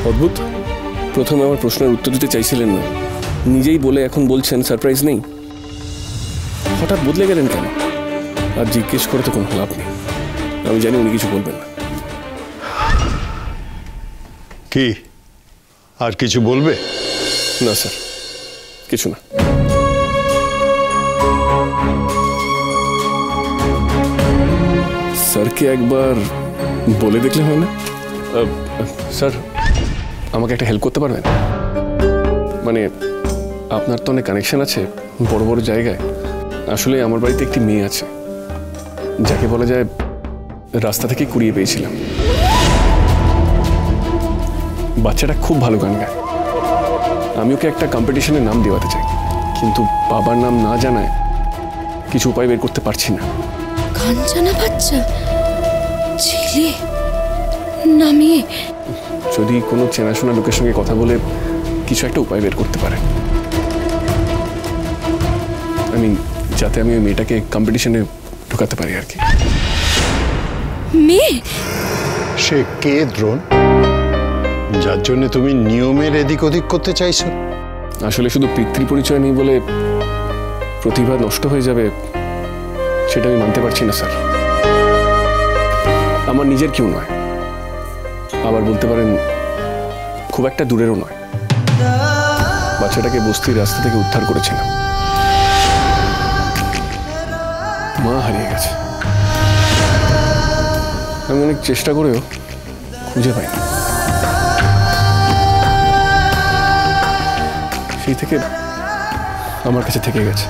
অদ্ভুত, প্রথমে আমার প্রশ্নের উত্তর দিতে চাইছিলেন না, নিজেই বলে এখন বলছেন সারপ্রাইজ নেই। হঠাৎ বদলে গেলেন কেন? আর জিজ্ঞেস করে তো কোনো লাভ নেই, আমি জানি উনি কিছু বলবেন না। কি আর কিছু বলবে? না স্যার, কিছু না। স্যারকে একবার বলে দেখলে হয় না? স্যার, আমাকে একটা হেল্প করতে পারবেন? মানে আপনার তো অনেক কানেকশন আছে বড় বড় জায়গায়। আসলে আমার বাড়িতে একটি মেয়ে আছে, যাকে বলা যায় রাস্তা থেকে কুড়িয়ে পেয়েছিলাম। বাচ্চাটা খুব ভালো গান গায়। আমি ওকে একটা কম্পিটিশনের নাম দেওয়াতে চাই, কিন্তু বাবার নাম না জানায় কিছু উপায় বের করতে পারছি না। গান জানা বাচ্চা, ছেলে না মেয়ে? যদি কোনো চেনাশোনা লোকের সঙ্গে কথা বলে কিছু একটা উপায় বের করতে পারে, যাতে আমি ওই মেয়েটাকে কম্পিটিশনে ঢোকাতে পারি আর কি। মেয়ে? সে কে দ্রোণ, যার জন্য তুমি নিয়মের এদিক ওদিক করতে চাইছো? আসলে শুধু পিতৃ পরিচয় নেই বলে প্রতিভা নষ্ট হয়ে যাবে সেটা আমি মানতে পারছি না স্যার। আমার নিজের কেউ নয়, আবার বলতে পারেন খুব একটা দূরেরও নয়। বাচ্চাটাকে বস্তির রাস্তা থেকে উদ্ধার করেছিলাম, মা হারিয়ে গেছে। আমি অনেক চেষ্টা করেও খুঁজে পাইনি। সেই থেকে আমার কাছে থেকে গেছে।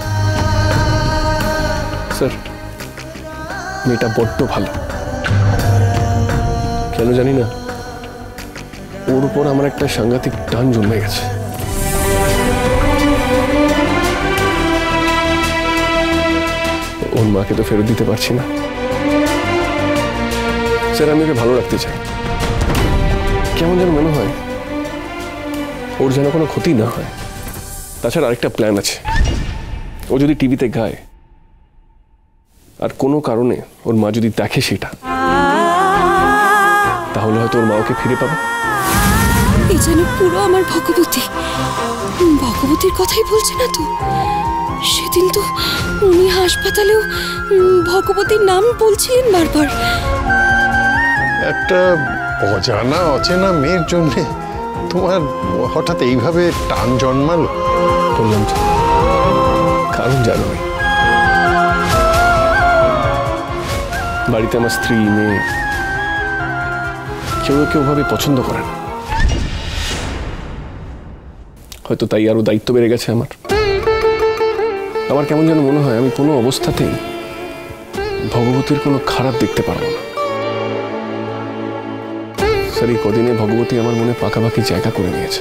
স্যার, মেয়েটা বড্ড ভালো, কেন জানি না ওর উপর আমার একটা সাংঘাতিক টান জন্মে গেছে। ওর মাকে তো ফেরত দিতে পারছি না। স্যার, আমি ওকে ভালো রাখতে চাই। কেমন যেন মনে হয় ওর যেন কোনো ক্ষতি না হয়। তাছাড়া আরেকটা প্ল্যান আছে, ও যদি টিভিতে গায় আর কোনো কারণে ওর মা যদি দেখে সেটা, তাহলে হয়তো ওর মা ওকে ফিরে পাবে। এই যেন পুরো আমার ভগবতী, ভগবতীর কথাই বলছে না তো? সেদিন তো উনি হাসপাতালেও ভগবতীর নাম বলছিলেন বারবার। একটা অজানা অচেনা মেয়ের জন্য তোমার হঠাৎ এইভাবে টান জন্মালো? বললাম তো, কারণ জানো, বাড়িতে আমার স্ত্রী মেয়ে কেউ কেউ ভাবে পছন্দ করে না, হয়তো তাই আরো দায়িত্ব বেড়ে গেছে আমার কেমন যেন মনে হয় আমি কোনো অবস্থাতেই ভগবতীর কোনো খারাপ দেখতে পারবো না। স্যার, এই কদিনে ভগবতী আমার মনে পাকাপাকি জায়গা করে নিয়েছে।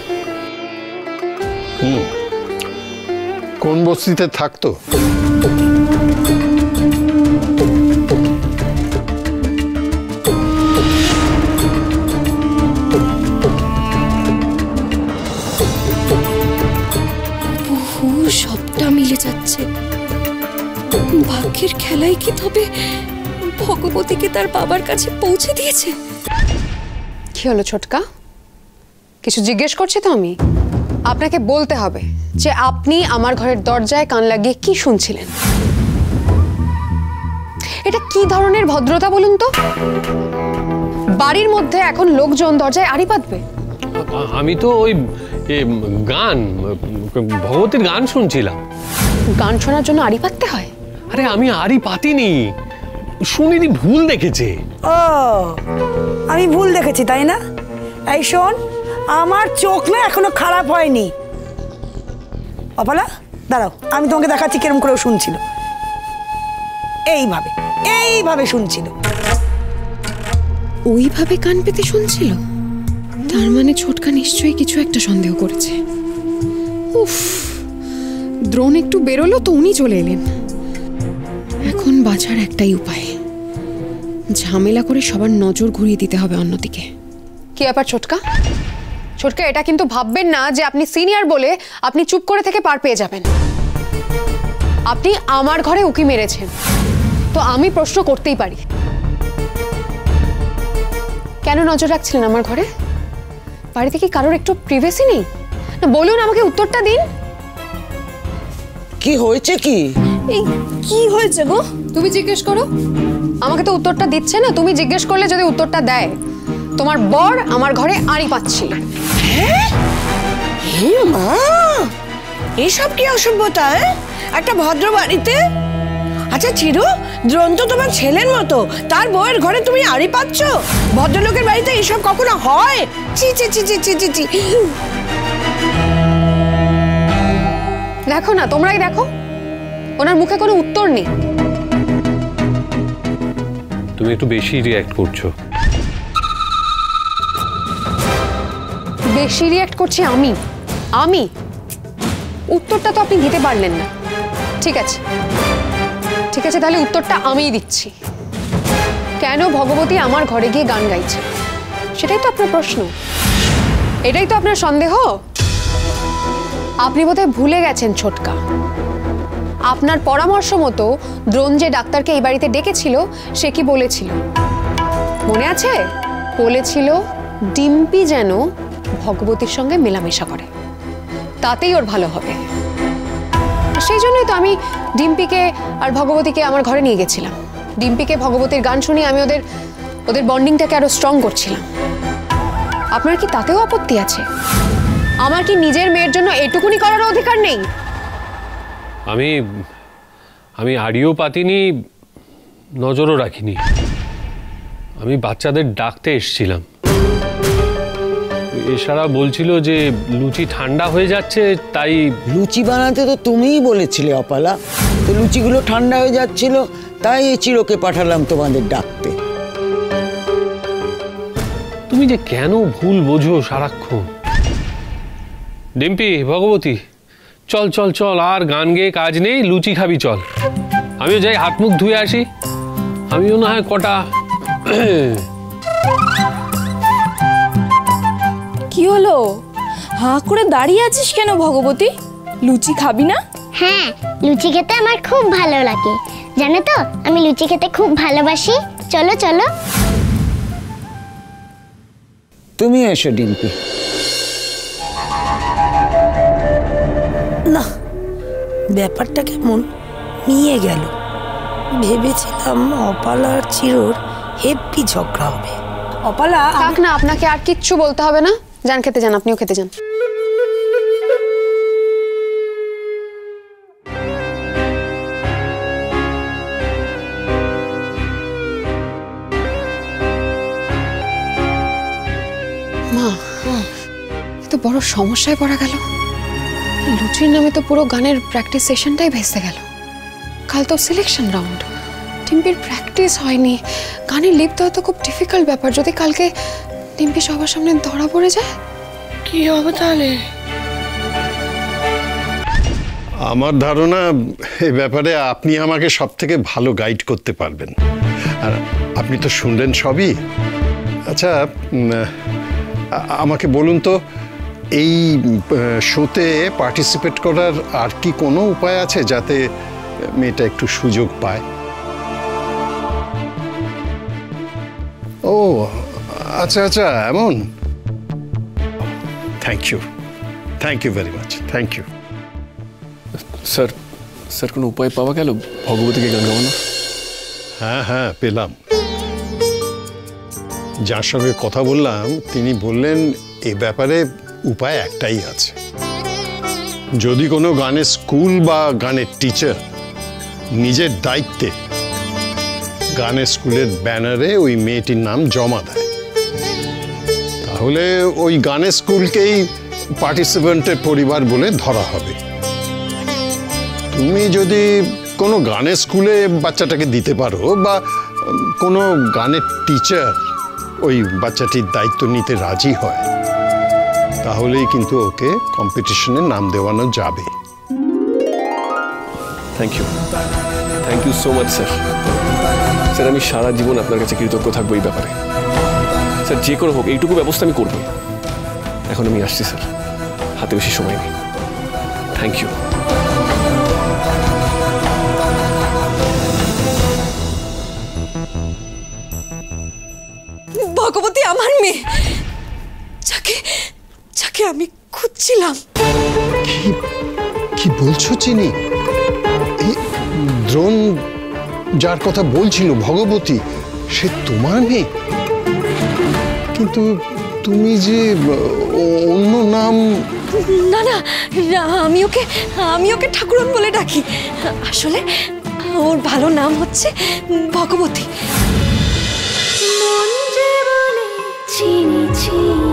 কোন বস্তিতে থাকতো? সবটা মিলে যাচ্ছে। ভাগ্যের খেলাই কি তবে ভগবতীকে তার বাবার কাছে পৌঁছে দিয়েছে? কি হলো ছোটকা, কিছু জিজ্ঞেস করছি তো আমি? আপনাকে বলতে হবে যে আপনি আমার ঘরের দরজায় কান লাগিয়ে কি শুনছিলেন। এটা কি ধরনের ভদ্রতা বলুন তো? বাড়ির মধ্যে এখন লোকজন দরজায় আড়ি পাতবে? আমি তো ওই গান, ভগবতীর গান শুনছিলাম। গান শোনার জন্য আড়ি পাততে হয়? আরে আমি আড়ি পাতিনি, শুনিনি, ভুল দেখেছে। ও, আমি ভুল দেখেছি তাই না? এই শোন, আমার চোখ না এখনো খারাপ হয়নি। অপলা, দাঁড়াও, আমি তোমাকে দেখাচ্ছি কিরম করে শুনছিল। এইভাবে এইভাবে শুনছিল। ওইভাবে কান পেতে শুনছিল? তার মানে ছোটকা নিশ্চয়ই কিছু একটা সন্দেহ করেছে। উফ, দ্রোণ একটু বেরোলো তো উনি চলে এলেন। এখন বাঁচার একটাই উপায়, ঝামেলা করে সবার নজর ঘুরিয়ে দিতে হবে অন্যদিকে। কি ব্যাপার ছোটকা? ছোটকা, এটা কিন্তু ভাববেন না যে আপনি সিনিয়র বলে আপনি চুপ করে থেকে পার পেয়ে যাবেন। আপনি আমার ঘরে উকি মেরেছেন, তো আমি প্রশ্ন করতেই পারি, কেন নজর রাখছিলেন আমার ঘরে? বাড়িতে কি কারোর একটু প্রিভেসি নেই? না বলুন, আমাকে উত্তরটা দিন। কি হয়েছে কি? এই কি হয়েছে গো? তুমি জিজ্ঞেস করো। আমাকে তো উত্তরটা দিচ্ছে না, তুমি জিজ্ঞেস করলে যদি উত্তরটা দেয়। তোমার বর আমার ঘরে আড়ি পাচ্ছিল। হে মা, এসব কি অসভ্যতা? একটা ভদ্র বাড়িতে। আচ্ছা চিরু, দ্রোণ তো তোমার ছেলের মতো, তার বউয়ের ঘরে তুমি আড়ি পাচ্ছ? ভদ্রলোকের বাড়িতে এসব কখনো হয়? চি চি চি চি চি চি চি। দেখো না, তোমরাই দেখো, ওনার মুখে কোনো উত্তর নেই। তুমি একটু বেশি রিঅ্যাক্ট করছো। বেশি রিঅ্যাক্ট করছি আমি? উত্তরটা তো আপনি দিতে পারলেন না। ঠিক আছে, তাহলে উত্তরটা আমিই দিচ্ছি। কেন ভগবতী আমার ঘরে গিয়ে গান গাইছে? সেটাই তো আপনার প্রশ্ন, এটাই তো আপনার সন্দেহ। আপনি বোধহয় ভুলে গেছেন ছোটকা, আপনার পরামর্শ মতো দ্রোণ যে ডাক্তারকে এই বাড়িতে ডেকেছিল সে কি বলেছিল মনে আছে? বলেছিল ডিম্পি যেন ভগবতীর সঙ্গে মেলামেশা করে, তাতেই ওর ভালো হবে। সেই জন্যই তো আমি ডিম্পিকে আর ভগবতীকে আমার ঘরে নিয়ে গেছিলাম। ডিম্পিকে ভগবতীর গান শুনিয়ে আমি ওদের বন্ডিংটাকে আরো স্ট্রং করছিলাম। আপনার কি তাতেও আপত্তি আছে? আমার কি নিজের মেয়ের জন্য এটুকুনি করার অধিকার নেই? আমি আড়িও পাতিনি, নজরও রাখিনি। আমি বাচ্চাদের ডাকতে এসেছিলাম। এছাড়া বলছিল যে লুচি ঠান্ডা হয়ে যাচ্ছে, তাই লুচি বানাতে তো তুমিই বলেছিলে অপালা। তো লুচিগুলো ঠান্ডা হয়ে যাচ্ছিল, তাই এই চিরকে পাঠালাম তোমাদের ডাকতে। তুমি যে কেন ভুল বোঝো সারাক্ষণ। ডিম্পি, ভগবতী, চল চল চল, আর গান গেয়ে কাজ নেই, লুচি খাবি চল। আমিও যাই হাত মুখ ধুয়ে আসি। আমিও না হয় কটা। কি হলো? হাঁ করে দাঁড়িয়ে আছিস কেন ভগবতী? লুচি খাবি না? হ্যাঁ, লুচি খেতে আমার খুব ভালো লাগে। জানো তো, আমি লুচি খেতে খুব ভালোবাসি। চলো চলো। তুমি এসো ডিম্পি। না, ব্যাপারটা কেমন নিয়ে গেল। ভেবেছিলাম অপালা আর চিরুর হেব্বি ঝগড়া হবে। অপালা, থাক না, আপনাকে আর কিচ্ছু বলতে হবে না। যান খেতে যান, আপনিও খেতে যান। মা, তো বড় সমস্যায় পড়া গেল। লুচির নামে তো পুরো গানের প্র্যাকটিস সেশনটাই ভেস্তে গেল। কাল তো সিলেকশন রাউন্ড, ডিম্পির প্র্যাকটিস হয়নি। গানে লিপ দেওয়া তো খুব ডিফিকাল্ট ব্যাপার। যদি কালকে ডিম্পি সবার সামনে ধরা পড়ে যায়, কি হবে তাহলে? আমার ধারণা এই ব্যাপারে আপনি আমাকে সব থেকে ভালো গাইড করতে পারবেন। আর আপনি তো শুনলেন সবই। আচ্ছা, আমাকে বলুন তো, এই শোতে পার্টিসিপেট করার আর কি কোনো উপায় আছে যাতে মেয়েটা একটু সুযোগ পায়? ও আচ্ছা আচ্ছা, এমন। Thank you very much, thank you. Sir কোনো উপায় পাওয়া গেল ভগবতীকে গান গাওয়ানোর? হ্যাঁ পেলাম। যার সঙ্গে কথা বললাম তিনি বললেন এ ব্যাপারে উপায় একটাই আছে। যদি কোনো গানের স্কুল বা গানের টিচার নিজের দায়িত্বে গানের স্কুলের ব্যানারে ওই মেয়েটির নাম জমা দেয়, তাহলে ওই গানের স্কুলকেই পার্টিসিপেন্টের পরিবার বলে ধরা হবে। তুমি যদি কোনো গানের স্কুলে বাচ্চাটাকে দিতে পারো বা কোনো গানের টিচার ওই বাচ্চাটির দায়িত্ব নিতে রাজি হয়, তাহলেই কিন্তু ওকে কম্পিটিশনে নাম দেওয়ানো যাবে। Thank you so much sir. Sir আমি সারা জীবন আপনার কাছে কৃতজ্ঞ থাকবো এই ব্যাপারে। স্যার যে করে হোক এইটুকু ব্যবস্থা আমি করবো। এখন আমি আসছি স্যার, হাতে বেশি সময় নেই। Thank you. ভগবতী আমার মেয়ে, যাকে ওকে আমি খুঁজছিলাম। কি কি বলছো চিনি? এই দ্রোণ যার কথা বলছিল ভগবতী, সে তোমার মেয়ে? কিন্তু তুমি যে অন্য নাম। না না, আমি ওকে ঠাকুরন বলে ডাকি। আসলে ওর ভালো নাম হচ্ছে ভগবতী। চিনি চিনি